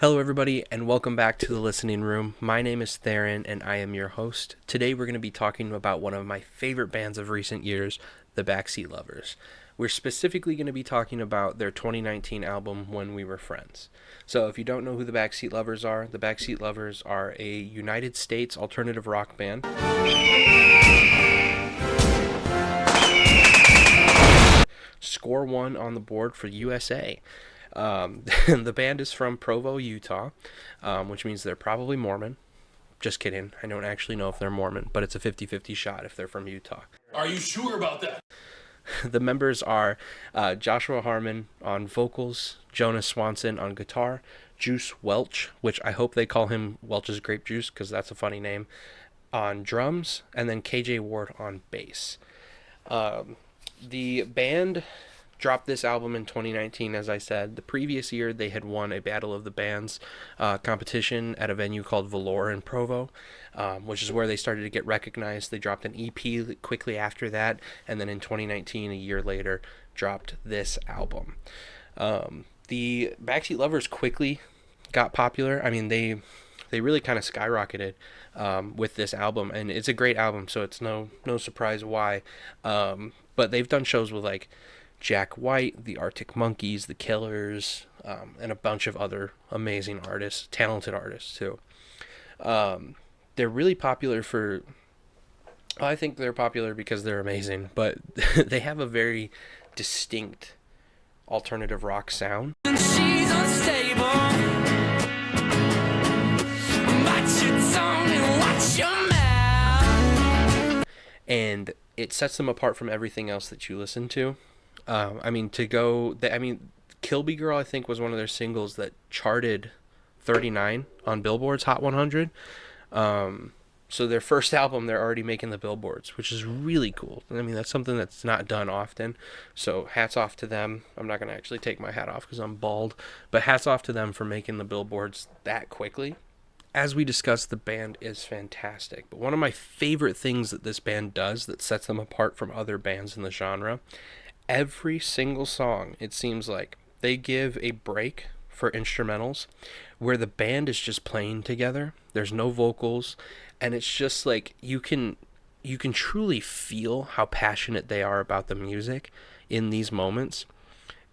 Hello, everybody, and welcome back to the Listening Room. My name is Theron, and I am your host. Today, we're going to be talking about one of my favorite bands of recent years, the Backseat Lovers. We're specifically going to be talking about their 2019 album, When We Were Friends. So, if you don't know who the Backseat Lovers are, the Backseat Lovers are a United States alternative rock band. Score one on the board for USA. The band is from Provo, Utah, which means they're probably Mormon. Just kidding. I don't actually know if they're Mormon, but it's a 50-50 shot if they're from Utah. Are you sure about that? The members are Joshua Harmon on vocals, Jonas Swanson on guitar, Juice Welch, which I hope they call him Welch's Grape Juice because that's a funny name, on drums, and then KJ Ward on bass. The band dropped this album in 2019, as I said. The previous year, they had won a Battle of the Bands competition at a venue called Valor in Provo, which is where they started to get recognized. They dropped an EP quickly after that, and then in 2019, a year later, dropped this album. The Backseat Lovers quickly got popular. I mean, they really kind of skyrocketed with this album, and it's a great album, so it's no surprise why. But they've done shows with like Jack White, the Arctic Monkeys, the Killers, and a bunch of other amazing artists, talented artists too. They're really popular for. I think they're popular because they're amazing, but they have a very distinct alternative rock sound. She's unstable. Watch your tongue and watch your mouth. And it sets them apart from everything else that you listen to. Kilby Girl, I think, was one of their singles that charted 39 on Billboard's Hot 100. So their first album, they're already making the Billboards, which is really cool. I mean, that's something that's not done often. So hats off to them. I'm not going to actually take my hat off because I'm bald, but hats off to them for making the Billboards that quickly. As we discussed, the band is fantastic. But one of my favorite things that this band does that sets them apart from other bands in the genre, every single song, it seems like, they give a break for instrumentals where the band is just playing together. There's no vocals, and it's just like you can truly feel how passionate they are about the music in these moments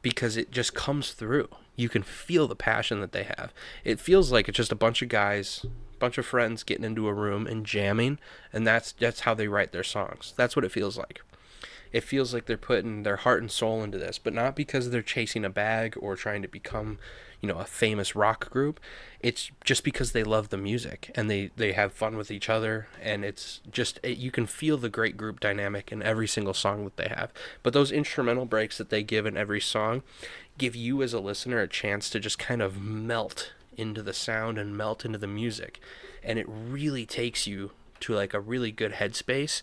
because it just comes through. You can feel the passion that they have. It feels like it's just a bunch of guys, bunch of friends getting into a room and jamming, and that's how they write their songs. That's what it feels like. It feels like they're putting their heart and soul into this, but not because they're chasing a bag or trying to become, a famous rock group. It's just because they love the music and they have fun with each other, and it's just, you can feel the great group dynamic in every single song that they have. But those instrumental breaks that they give in every song give you as a listener a chance to just kind of melt into the sound and melt into the music, and it really takes you to like a really good headspace.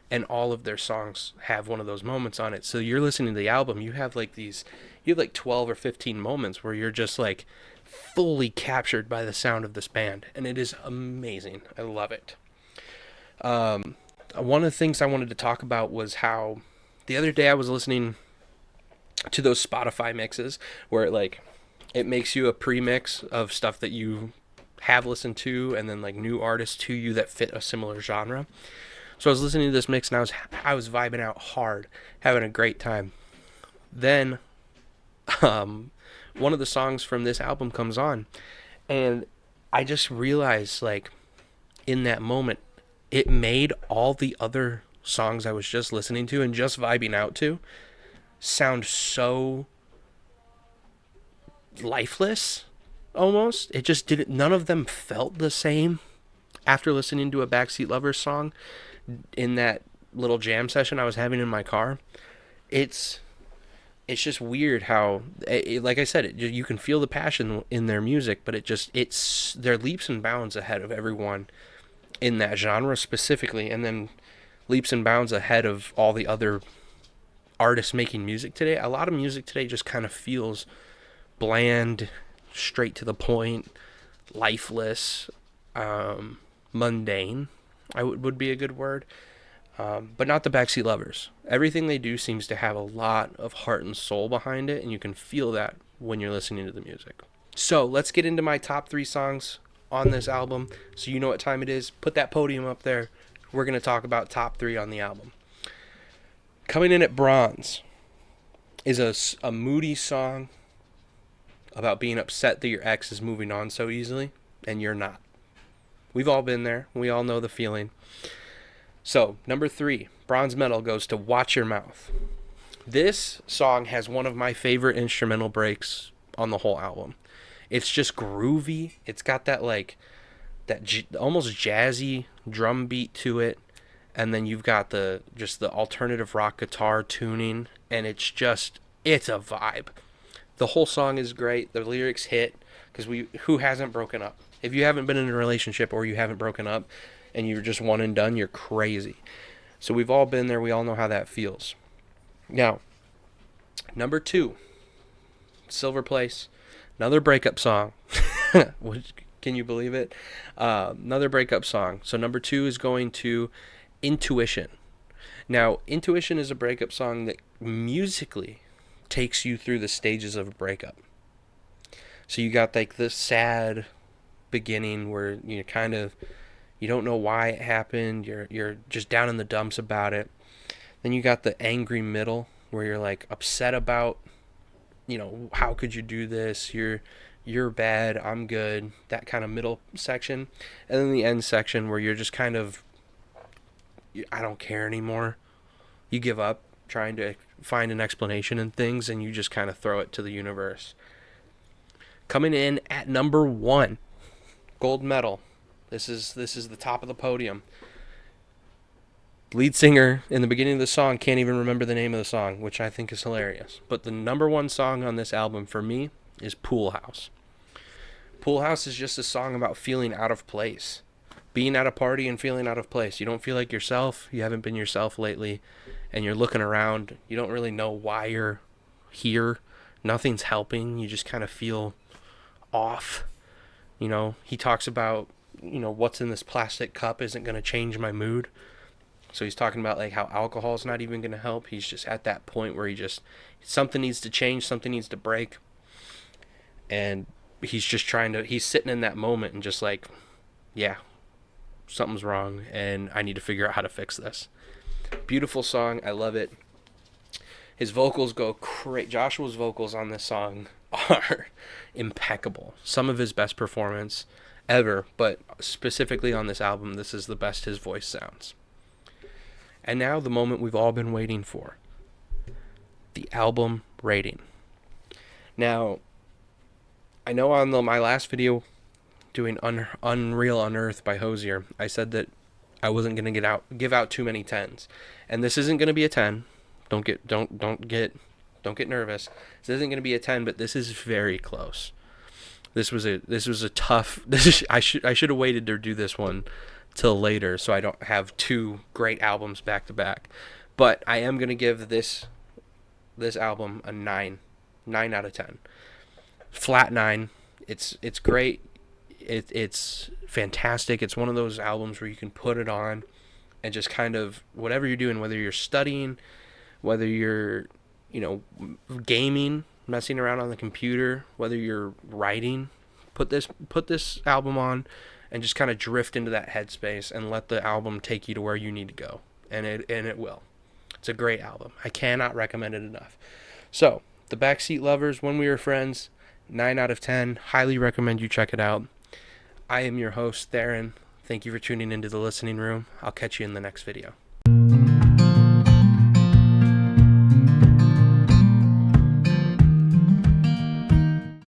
And all of their songs have one of those moments on it. So you're listening to the album, you have like 12 or 15 moments where you're just like fully captured by the sound of this band, and it is amazing. I love it. One of the things I wanted to talk about was how the other day I was listening to those Spotify mixes where it makes you a pre-mix of stuff that you have listened to and then like new artists to you that fit a similar genre. So I was listening to this mix and I was vibing out hard, having a great time. Then one of the songs from this album comes on, and I just realized, like, in that moment, it made all the other songs I was just listening to and just vibing out to sound so lifeless, almost. It just didn't, none of them felt the same after listening to a Backseat Lovers song in that little jam session I was having in my car. It's just weird how, like I said, you can feel the passion in their music, but they're leaps and bounds ahead of everyone in that genre specifically, and then leaps and bounds ahead of all the other artists making music today. A lot of music today just kind of feels bland, straight to the point, lifeless, mundane, would be a good word. But not the Backseat Lovers. Everything they do seems to have a lot of heart and soul behind it, and you can feel that when you're listening to the music. So let's get into my top 3 songs on this album, so you know what time it is. Put that podium up there. We're going to talk about top 3 on the album. Coming in at bronze is a moody song about being upset that your ex is moving on so easily, and you're not. We've all been there. We all know the feeling. So, number 3, bronze medal goes to Watch Your Mouth. This song has one of my favorite instrumental breaks on the whole album. It's just groovy. It's got that almost jazzy drum beat to it, and then you've got the alternative rock guitar tuning, and it's a vibe. The whole song is great. The lyrics hit, because who hasn't broken up? If you haven't been in a relationship or you haven't broken up and you're just one and done, you're crazy. So we've all been there. We all know how that feels. Now, number 2, Silver Place, another breakup song. Can you believe it? Another breakup song. So number 2 is going to Intuition. Now, Intuition is a breakup song that musically takes you through the stages of a breakup. So you got like this sad beginning where you don't know why it happened. You're just down in the dumps about it. Then you got the angry middle where you're like upset about, how could you do this? You're bad, I'm good. That kind of middle section. And then the end section where you're just kind of, I don't care anymore. You give up trying to find an explanation in things, and you just kind of throw it to the universe. Coming in at number 1, gold medal. This is the top of the podium. Lead singer in the beginning of the song can't even remember the name of the song, which I think is hilarious. But the number 1 song on this album for me is Pool House. Pool House is just a song about feeling out of place. Being at a party and feeling out of place. You don't feel like yourself. You haven't been yourself lately. And you're looking around. You don't really know why you're here. Nothing's helping. You just kind of feel off. He talks about, what's in this plastic cup isn't going to change my mood. So he's talking about like how alcohol is not even going to help. He's just at that point where something needs to change, something needs to break. And he's sitting in that moment and just like, yeah, something's wrong and I need to figure out how to fix this. Beautiful song. I love it. His vocals go great. Joshua's vocals on this song are impeccable. Some of his best performance ever, but specifically on this album, this is the best his voice sounds. And now the moment we've all been waiting for. The album rating. Now, I know on my last video doing Unreal Unearthed by Hosier, I said that I wasn't going to give out too many 10s. And this isn't going to be a 10. Don't get nervous. This isn't going to be a 10, but this is very close. This was a tough. I should have waited to do this one till later, so I don't have 2 great albums back to back. But I am going to give this album a 9 out of 10. Flat 9. It's great. It's fantastic. It's one of those albums where you can put it on and just kind of whatever you're doing, whether you're studying, whether you're gaming, messing around on the computer, whether you're writing, put this album on and just kind of drift into that headspace and let the album take you to where you need to go. And it will. It's a great album. I cannot recommend it enough. So, the Backseat Lovers, When We Were Friends, 9 out of 10. Highly recommend you check it out. I am your host, Theron. Thank you for tuning into the listening room. I'll catch you in the next video.